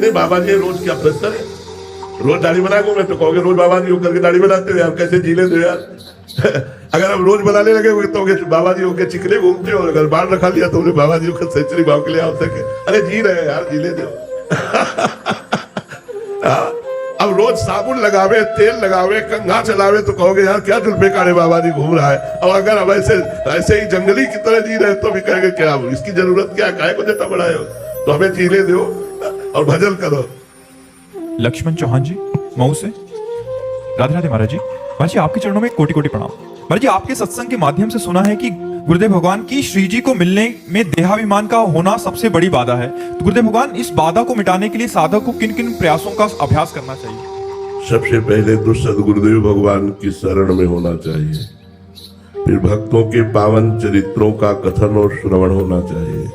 नहीं बाबा जी रोज क्या प्रेशर है, रोज दाढ़ी बना को मैं तो कहोगे रोज बाबा जी होकर के दाढ़ी बनाते हो यार, कैसे जी लेते हो यार। अगर हम रोज बनाने लगे तो बाबा जी होकर चिकने घूमते हो, अगर बाल रखा लिया तो उन्हें बाबा जी होकर सेंचुरी भाव के लिए आ सके। अरे जी रहे यार, जी ले दो। अब रोज साबुन लगावे, तेल लगावे, कंघा चलावे तो कहोगे यार क्या जुल्फे काटे बाबा जी घूम रहा है। और अगर हम ऐसे ही जंगली की तरह जी रहे तो भी कहेंगे क्या इसकी जरूरत क्या, काहे को जटा बढ़ाए हो, तो हमें जीने दो और भजन करो। लक्ष्मण चौहान जी मऊ से। राधे राधे महाराज जी। महाराज जी आपके चरणों में कोटि कोटि प्रणाम। महाराज जी आपके सत्संग के माध्यम से सुना है कि गुरुदेव भगवान की श्री जी को मिलने में देहाभिमान का होना सबसे बड़ी बाधा है, तो गुरुदेव भगवान इस बाधा को मिटाने के लिए साधक को किन किन प्रयासों का अभ्यास करना चाहिए? सबसे पहले तो सदगुरुदेव भगवान की शरण में होना चाहिए, फिर भक्तों के पावन चरित्रों का कथन और श्रवण होना चाहिए।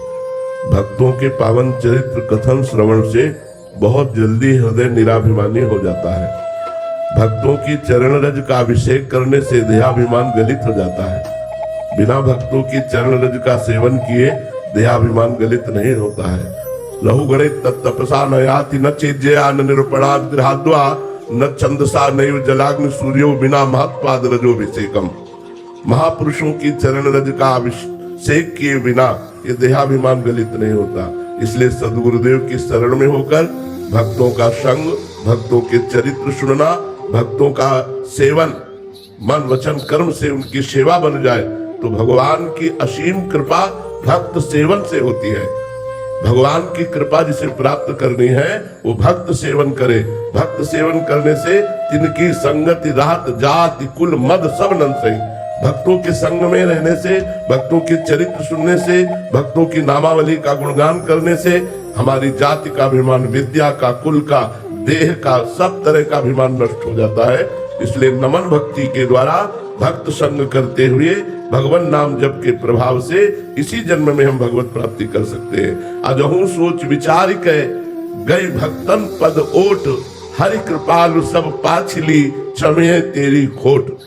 भक्तों के पावन चरित्र कथन श्रवण से बहुत जल्दी हृदय निराभिमानी हो जाता है। भक्तों की चरण रज का अभिषेक करने से देहाभिमान गलित हो जाता है। बिना भक्तों की चरण रज का सेवन किए देहाभिमान गलित नहीं होता है। लहु गणित तपसा न याति न चेज्या न निरुपणाद गृहाद्वा न छंदसा नैव जलाग्नि सूर्यो बिना महत्पाद रजोभिषेकम। महापुरुषों की चरण रज का अभिषेक किए बिना ये देहाभिमान गलित नहीं होता। इसलिए सदगुरुदेव की शरण में होकर भक्तों का संग, भक्तों के चरित्र सुनना, भक्तों का सेवन, मन वचन कर्म से उनकी सेवा बन जाए तो भगवान की असीम कृपा भक्त सेवन से होती है। भगवान की कृपा जिसे प्राप्त करनी है वो भक्त सेवन करे। भक्त सेवन करने से जिनकी संगति रात जाति कुल मद सब नन सही। भक्तों के संग में रहने से, भक्तों के चरित्र सुनने से, भक्तों की नामावली का गुणगान करने से हमारी जाति का अभिमान, विद्या का, कुल का, देह का, सब तरह का अभिमान नष्ट हो जाता है। इसलिए नमन भक्ति के द्वारा भक्त संग करते हुए भगवान नाम जप के प्रभाव से इसी जन्म में हम भगवत प्राप्ति कर सकते हैं। अजहू सोच विचार के गई भक्तन पद ओट, हरि कृपालु सब पाछली क्षमे तेरी खोट।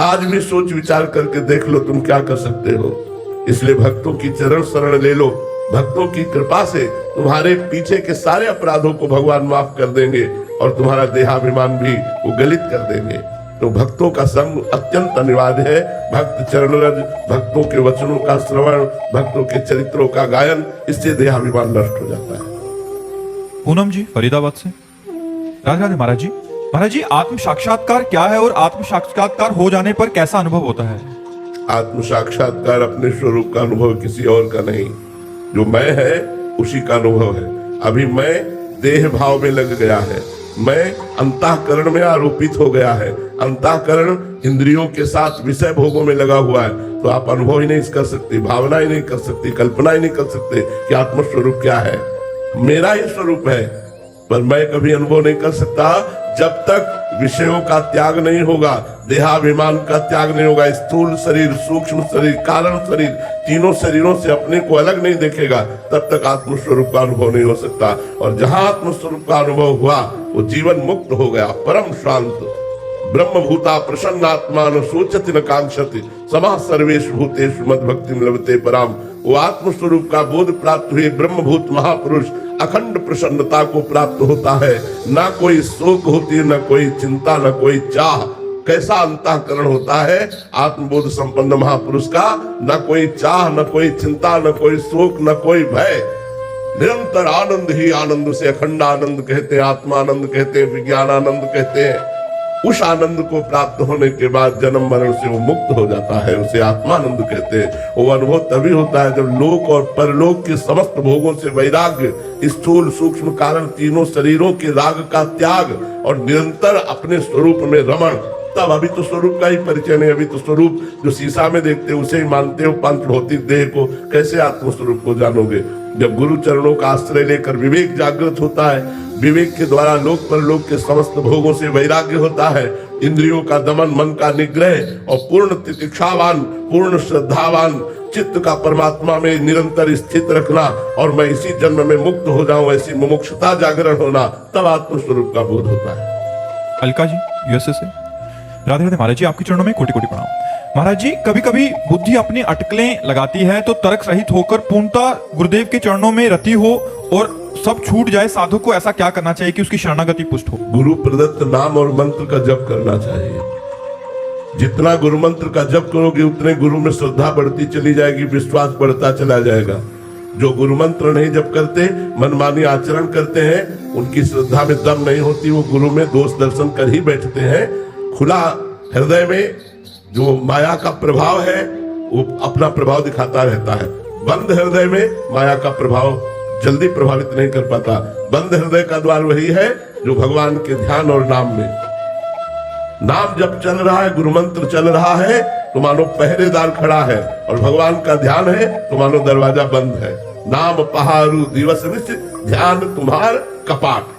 आज भी सोच विचार करके देख लो तुम क्या कर सकते हो। इसलिए भक्तों की चरण शरण ले लो। भक्तों की कृपा से तुम्हारे पीछे के सारे अपराधों को भगवान माफ कर देंगे और तुम्हारा देहाभिमान भी वो गलित कर देंगे। तो भक्तों का संग अत्यंत अनिवार्य है। भक्त चरण रज, भक्तों के वचनों का श्रवण, भक्तों के चरित्रों का गायन, इससे देहाभिमान नष्ट हो जाता है। पूनम जी फरीदाबाद से। राधे राधे महाराज जी। महाराज जी आत्म साक्षात्कार क्या है और आत्म साक्षात्कार हो जाने पर कैसा अनुभव होता है? आत्म साक्षात्कार अपने स्वरूप का अनुभव, किसी और का नहीं। जो मैं है उसी का अनुभव है। अभी मैं देह भाव में लग गया है, मैं अंतःकरण में आरोपित हो गया है, अंतःकरण इंद्रियों के साथ विषय भोगों में लगा हुआ है। तो आप अनुभव ही नहीं कर सकते, भावना ही नहीं कर सकते, कल्पना ही नहीं कर सकते कि आत्म स्वरूप क्या है। मेरा ही स्वरूप है, पर मैं कभी अनुभव नहीं कर सकता जब तक विषयों का त्याग नहीं होगा, देहाभिमान का त्याग नहीं होगा। स्थूल शरीर, सूक्ष्म शरीर, कारण शरीर, तीनों शरीरों से अपने को अलग नहीं देखेगा, तब तक आत्मस्वरूप का अनुभव नहीं हो सकता। और जहां आत्मस्वरूप का अनुभव हुआ वो जीवन मुक्त हो गया, परम शांत। ब्रह्म भूता प्रसन्नात्मा न सोचति न कांक्षति समाः सर्वेषु भूतेषु मद्भक्तिं लभते पराम। वो आत्मस्वरूप का बोध प्राप्त हुए ब्रह्मभूत महापुरुष अखंड प्रसन्नता को प्राप्त होता है। ना कोई शोक होती है, न कोई चिंता, न कोई चाह। कैसा अंतःकरण होता है आत्मबोध संपन्न महापुरुष का। न कोई चाह, न कोई चिंता, न कोई शोक, न कोई भय। निरंतर आनंद ही आनंद। से अखंड आनंद कहते हैं, आत्मानंद कहते हैं, विज्ञानानंद कहते हैं। उस आनंद को प्राप्त होने के बाद जन्म मरण से वो मुक्त हो जाता है, उसे आत्मानंद कहते हैं। वो अनुभव तभी होता है जब लोक और परलोक के समस्त भोगों से वैराग्य, स्थूल सूक्ष्म कारण तीनों शरीरों के राग का त्याग और निरंतर अपने स्वरूप में रमण। तब अभी तो स्वरूप का ही परिचय नहीं, अभी तो स्वरूप जो शीशा में देखते हो उसे ही मानते हो। पंच भौतिक देह को कैसे आत्म स्वरूप को जानोगे? जब गुरु चरणों का आश्रय लेकर विवेक जागृत होता है, विवेक के द्वारा लोक परलोक के समस्त भोगों से वैराग्य होता है, इंद्रियों का दमन, मन का निग्रह और पूर्ण तितिक्षावान, पूर्ण श्रद्धावान चित्त का परमात्मा में निरंतर स्थित रखना और मैं इसी जन्म में मुक्त हो जाऊं, ऐसी मुमुक्षुता जागरण होना, तब आत्म स्वरूप का बोध होता है। अलका जी यूएसए से। राधे राधे महाराज जी आपके चरणों में कोटि कोटि प्रणाम। महाराज जी कभी कभी बुद्धि अपनी अटकलें लगाती है तो तर्क सहित होकर पूर्णतः गुरुदेव के चरणों में रति हो और सब छूट जाए, साधु को ऐसा क्या करना चाहिए कि उसकी शरणागति पुष्ट हो? गुरु प्रदत्त नाम और मंत्र का जप करना चाहिए। जितना गुरु मंत्र का जप करोगे उतने गुरु में श्रद्धा बढ़ती चली जाएगी, विश्वास बढ़ता चला जाएगा। जो गुरु मंत्र नहीं जप करते, मनमानी आचरण करते हैं, उनकी श्रद्धा में दम नहीं होती, वो गुरु में दोष दर्शन कर ही बैठते हैं। खुला हृदय में जो माया का प्रभाव है वो अपना प्रभाव दिखाता रहता है। बंद हृदय में माया का प्रभाव जल्दी प्रभावित नहीं कर पाता। बंद हृदय का द्वार वही है जो भगवान के ध्यान और नाम में, नाम जब चल रहा है, गुरु मंत्र चल रहा है तो मानो पहरेदार खड़ा है, और भगवान का ध्यान है तो मानो दरवाजा बंद है। नाम पहारू दिवस निश, ध्यान तुम्हार कपाट।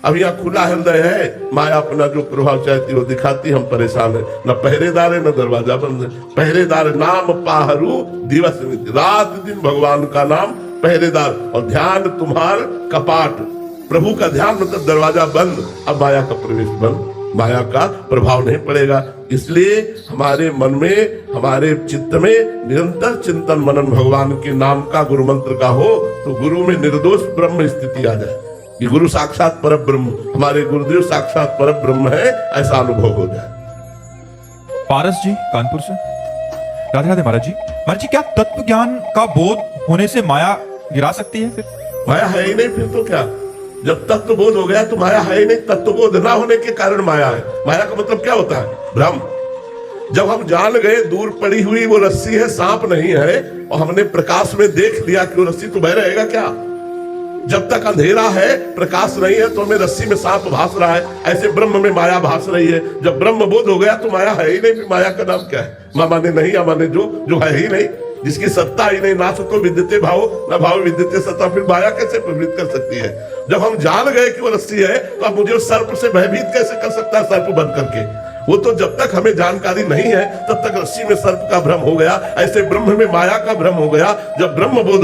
अब यहाँ खुला हृदय है, माया अपना जो प्रभाव चाहती वो दिखाती, हम परेशान है। न पहरेदार है न दरवाजा बंद है। पहरेदार नाम पहारू दिवस निश, रात दिन भगवान का नाम पहरेदार, और ध्यान तुम्हार कपाट। प्रभु का ध्यान मतलब दरवाजा बंद, अब माया का प्रवेश बंद, माया का प्रभाव नहीं पड़ेगा। इसलिए हमारे मन में, हमारे चित्त में निरंतर चिंतन मनन भगवान के नाम का, गुरु मंत्र का हो, तो गुरु में निर्दोष ब्रह्म स्थिति आ जाए कि गुरु साक्षात पर ब्रह्म, हमारे गुरुदेव साक्षात पर ब्रह्म है, ऐसा अनुभव हो जाए। पारस जी कानपुर से। राधे राधे महाराज जी। महाराज जी, क्या तत्व ज्ञान का बोध होने से माया गिरा सकती है? फिर माया है ही नहीं, फिर तो क्या? जब तत्व बोध हो गया तो माया है ही नहीं। तत्व बोध ना होने के कारण माया है। माया का मतलब क्या होता है? भ्रम। जब हम जान गए दूर पड़ी हुई वो रस्सी है, सांप नहीं है, और हमने प्रकाश में देख लिया कि वो रस्सी तो बह रहेगा क्या? जब तक अंधेरा है, प्रकाश नहीं है, तो हमें रस्सी में सांप भास रहा है, ऐसे ब्रह्म में माया भास रही है। जब ब्रह्म बोध हो गया तो माया है ही नहीं, फिर माया का नाम क्या है? माने नहीं, या माने जो है ही नहीं, जिसकी सत्ता ही नहीं, ना सतो विद्यते भाव, ना भाव विद्यते सत्ता, फिर माया कैसे प्रवृत्त कर सकती है? जब हम जान गए कि वो रस्सी है, तो अब मुझे उस सर्प से भयभीत कैसे कर सकता है सर्प बंद करके? वो तो जब तक हमें जानकारी नहीं है तब तक रस्सी में सर्प का भ्रम हो गया, ऐसे ब्रह्म में माया का भ्रम हो गया। जब ब्रह्म बोध